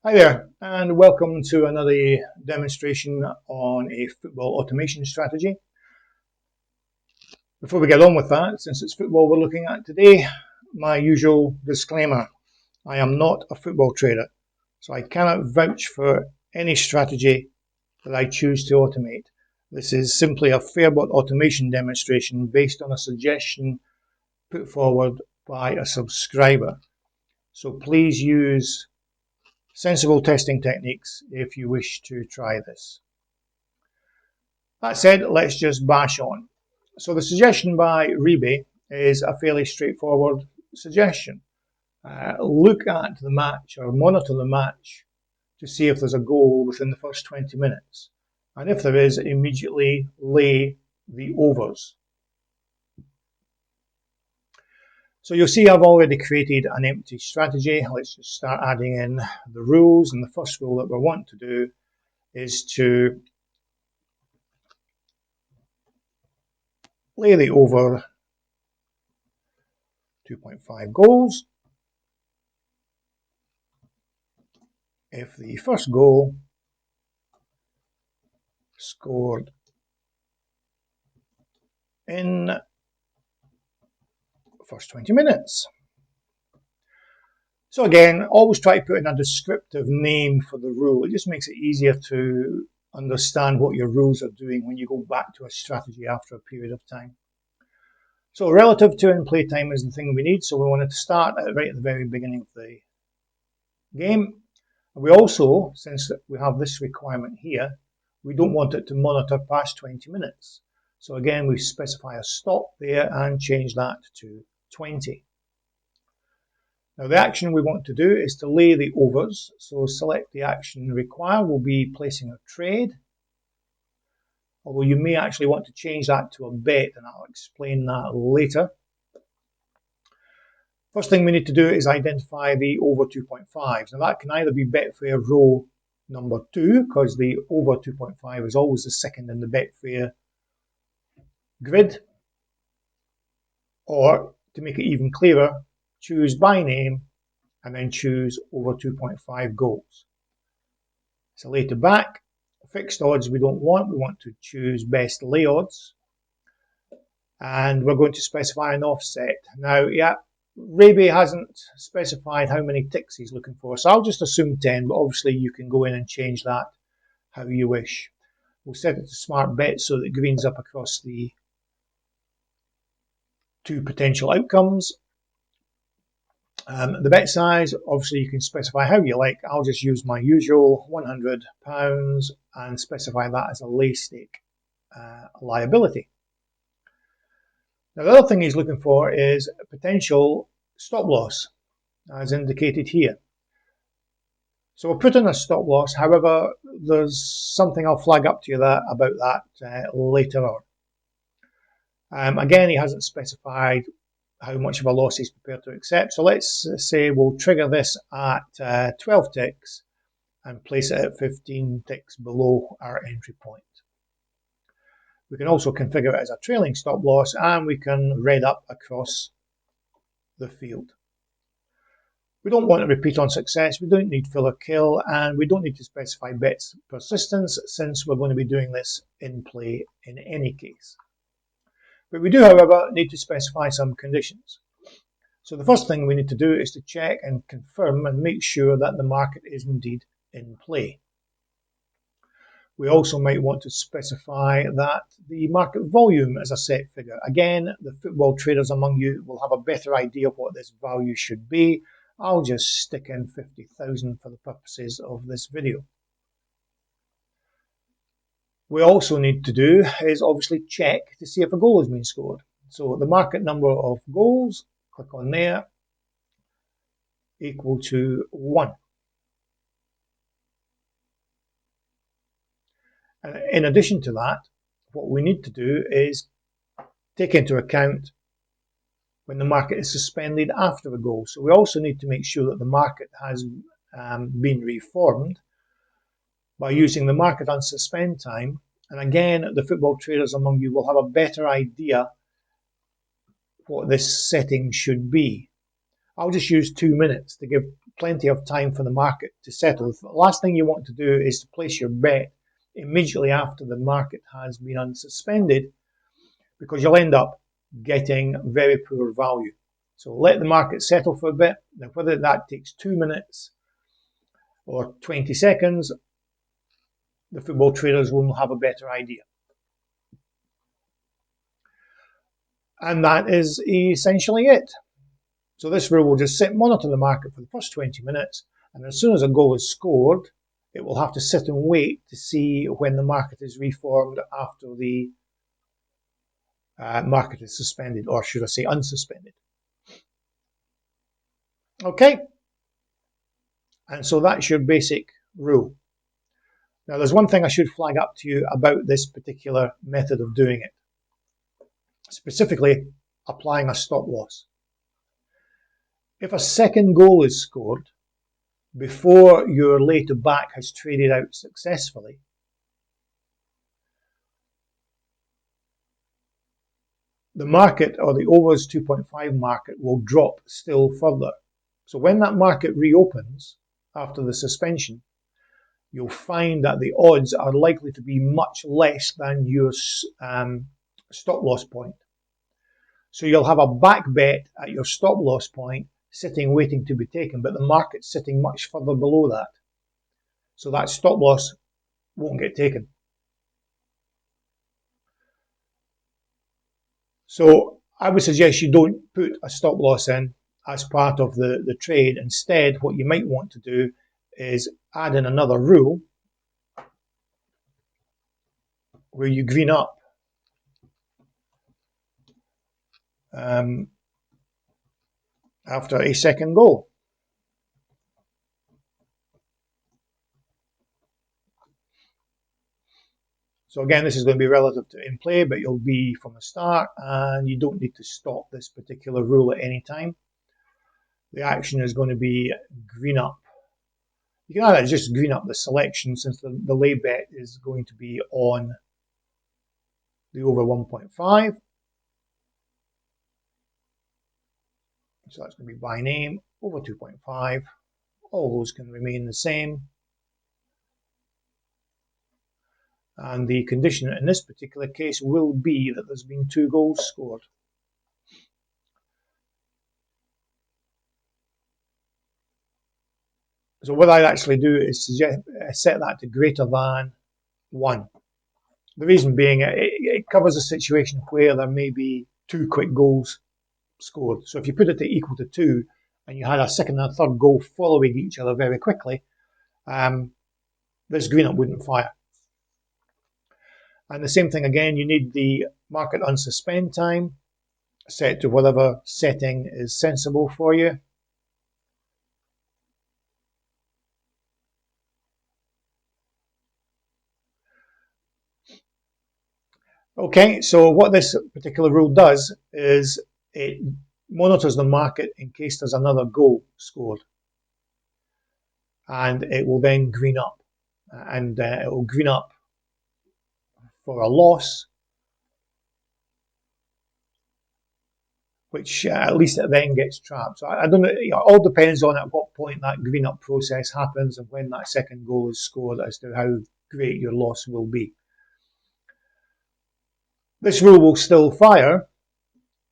Hi there, and welcome to another demonstration on a football automation strategy. Before we get on with that, since it's football we're looking at today, my usual disclaimer. I am not a football trader, so I cannot vouch for any strategy that I choose to automate. This is simply a Fairbot automation demonstration based on a suggestion put forward by a subscriber. So please use sensible testing techniques if you wish to try this. That said, let's just bash on. So the suggestion by Rebe is a fairly straightforward suggestion. Look at the match or monitor the match to see if there's a goal within the first 20 minutes. And if there is, immediately lay the overs. So you'll see I've already created an empty strategy. Let's just start adding in the rules. And the first rule that we want to do is to lay the over 2.5 goals if the first goal scored in the first 20 minutes. So again, always try to put in a descriptive name for the rule. It just makes it easier to understand what your rules are doing when you go back to a strategy after a period of time. So relative to in-play time is the thing we need. So we wanted to start right at the very beginning of the game. We also, since we have this requirement here, we don't want it to monitor past 20 minutes. So again, we specify a stop there and change that to 20. Now the action we want to do is to lay the overs. So select the action required. We'll be placing a trade. Although you may actually want to change that to a bet, and I'll explain that later. First thing we need to do is identify the over 2.5s. Now that can either be Betfair row number 2, because the over 2.5 is always the second in the Betfair grid, or to make it even clearer, choose by name and then choose over 2.5 goals. So later back, fixed odds we don't want, we want to choose best lay odds, and we're going to specify an offset. Now, yeah, Rebe hasn't specified how many ticks he's looking for, so I'll just assume 10, but obviously you can go in and change that how you wish. We'll set it to smart bet so that it greens up across the two potential outcomes. The bet size, obviously you can specify how you like. I'll just use my usual £100 and specify that as a lay stake liability. Now the other thing he's looking for is a potential stop loss, as indicated here. So we'll put in a stop loss. However, there's something I'll flag up to you about that later on. Again, he hasn't specified how much of a loss he's prepared to accept. So let's say we'll trigger this at 12 ticks and place it at 15 ticks below our entry point. We can also configure it as a trailing stop loss, and we can red up across the field. We don't want to repeat on success, we don't need fill or kill, and we don't need to specify bets persistence since we're going to be doing this in play in any case. But we do, however, need to specify some conditions. So the first thing we need to do is to check and confirm and make sure that the market is indeed in play. We also might want to specify that the market volume is a set figure. Again, the football traders among you will have a better idea of what this value should be. I'll just stick in 50,000 for the purposes of this video. We also need to do is obviously check to see if a goal has been scored. So the market number of goals, click on there, equal to 1. And in addition to that, what we need to do is take into account when the market is suspended after a goal. So we also need to make sure that the market has been reformed by using the market unsuspend time. And again, the football traders among you will have a better idea what this setting should be. I'll just use 2 minutes to give plenty of time for the market to settle. The last thing you want to do is to place your bet immediately after the market has been unsuspended, because you'll end up getting very poor value. So let the market settle for a bit. Now, whether that takes 2 minutes or 20 seconds, the football traders will have a better idea. And that is essentially it. So this rule will just monitor the market for the first 20 minutes, and as soon as a goal is scored, it will have to sit and wait to see when the market is reformed after the market is suspended, or should I say unsuspended. Okay, and so that's your basic rule. Now there's one thing I should flag up to you about this particular method of doing it, specifically applying a stop loss. If a second goal is scored before your lay to back has traded out successfully, the market, or the overs 2.5 market, will drop still further. So when that market reopens after the suspension, you'll find that the odds are likely to be much less than your stop loss point. So you'll have a back bet at your stop loss point sitting waiting to be taken, but the market's sitting much further below that. So that stop loss won't get taken. So I would suggest you don't put a stop loss in as part of the trade. Instead, what you might want to do is add in another rule where you green up after a second goal. So again, this is going to be relative to in play, but you'll be from the start, and you don't need to stop this particular rule at any time. The action is going to be green up. You can either just green up the selection, since the lay bet is going to be on the over 1.5. So that's going to be by name, over 2.5. All those can remain the same. And the condition in this particular case will be that there's been 2 goals scored. So what I actually do is set that to greater than 1. The reason being, it covers a situation where there may be 2 quick goals scored. So if you put it to equal to 2 and you had a second and a third goal following each other very quickly, this green up wouldn't fire. And the same thing again, you need the market unsuspend time set to whatever setting is sensible for you. Okay, so what this particular rule does is it monitors the market in case there's another goal scored. And it will then green up. And it will green up for a loss, which at least it then gets trapped. So I don't know, it all depends on at what point that green up process happens and when that second goal is scored as to how great your loss will be. This rule will still fire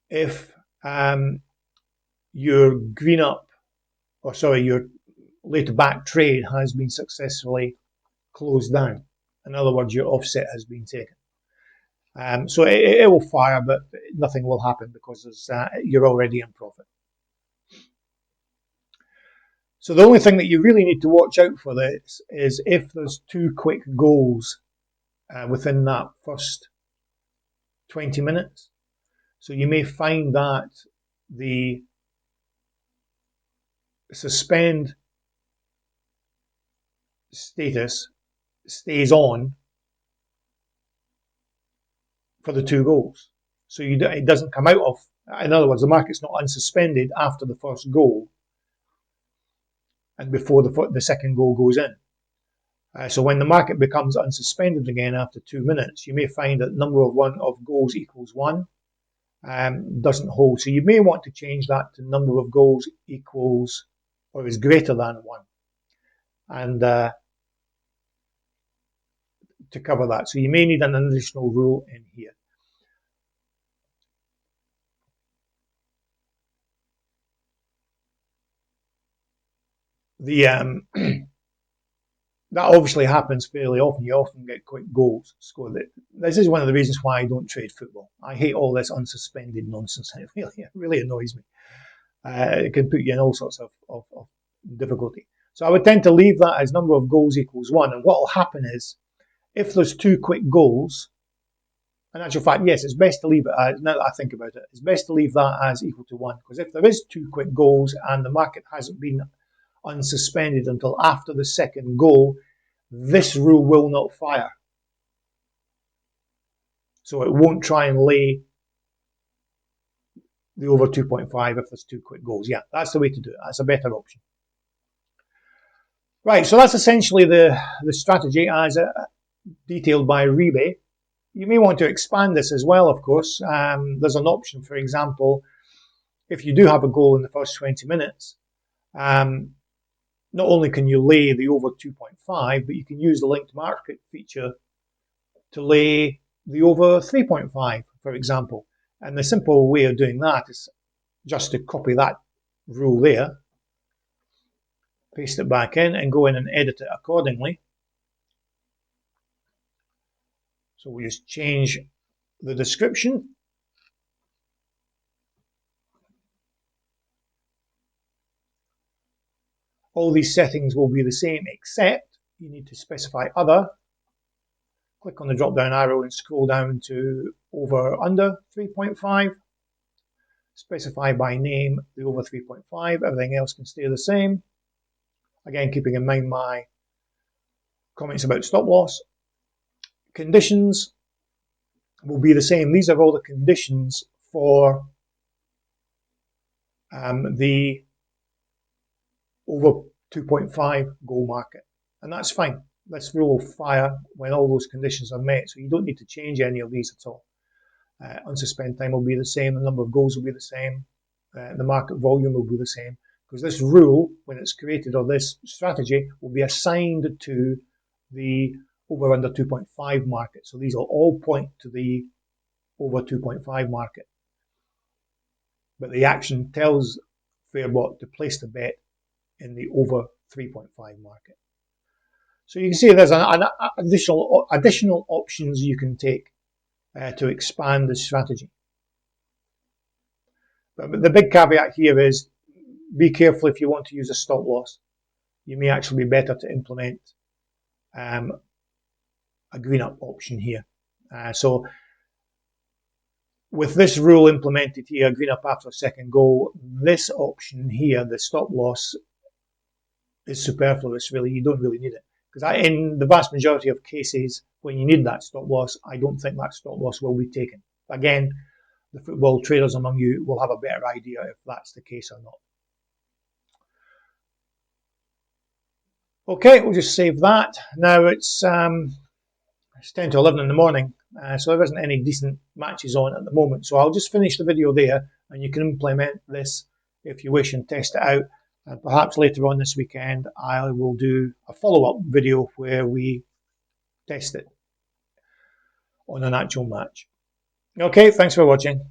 if your green up, your lay to back trade has been successfully closed down. In other words, your offset has been taken. So it will fire, but nothing will happen because you're already in profit. So the only thing that you really need to watch out for this is if there's 2 quick goals within that first 20 minutes. So you may find that the suspend status stays on for the 2 goals. So it doesn't come out of, in other words, the market's not unsuspended after the first goal and before the second goal goes in. So when the market becomes unsuspended again after 2 minutes, you may find that number of goals equals 1 doesn't hold. So you may want to change that to number of goals equals or is greater than 1. And to cover that. So you may need an additional rule in here. The that obviously happens fairly often. You often get quick goals scored. This is one of the reasons why I don't trade football. I hate all this unsuspended nonsense. It really annoys me. It can put you in all sorts of difficulty. So I would tend to leave that as number of goals equals 1. And what will happen is, if there's 2 quick goals, in actual fact, yes, it's best to leave it as, now that I think about it, it's best to leave that as equal to 1. Because if there is 2 quick goals and the market hasn't been unsuspended until after the second goal, this rule will not fire. So it won't try and lay the over 2.5 if there's 2 quick goals. Yeah, that's the way to do it. That's a better option. Right, so that's essentially the strategy as detailed by Rebay. You may want to expand this as well, of course. There's an option, for example, if you do have a goal in the first 20 minutes, not only can you lay the over 2.5, but you can use the linked market feature to lay the over 3.5, for example. And the simple way of doing that is just to copy that rule there, paste it back in, and go in and edit it accordingly. So we just change the description. All these settings will be the same, except you need to specify other. Click on the drop down arrow and scroll down to over under 3.5. Specify by name the over 3.5. Everything else can stay the same. Again, keeping in mind my comments about stop loss. Conditions will be the same. These are all the conditions for the over 2.5 goal market, and that's fine. This rule will fire when all those conditions are met, so you don't need to change any of these at all. Unsuspend time will be the same, the number of goals will be the same, the market volume will be the same, because this rule, when it's created, or this strategy, will be assigned to the over under 2.5 market. So these will all point to the over 2.5 market. But the action tells Fairbot to place the bet in the over 3.5 market. So you can see there's an additional options you can take to expand the strategy. But the big caveat here is be careful if you want to use a stop loss. You may actually be better to implement a green up option here. So with this rule implemented here, green up after a second goal, this option here, the stop loss, is superfluous really. You don't really need it. Because in the vast majority of cases, when you need that stop loss, I don't think that stop loss will be taken. Again, the football traders among you will have a better idea if that's the case or not. Okay, we'll just save that. Now it's 10 to 11 in the morning, so there isn't any decent matches on at the moment. So I'll just finish the video there, and you can implement this if you wish and test it out. And perhaps later on this weekend, I will do a follow-up video where we test it on an actual match. Okay, thanks for watching.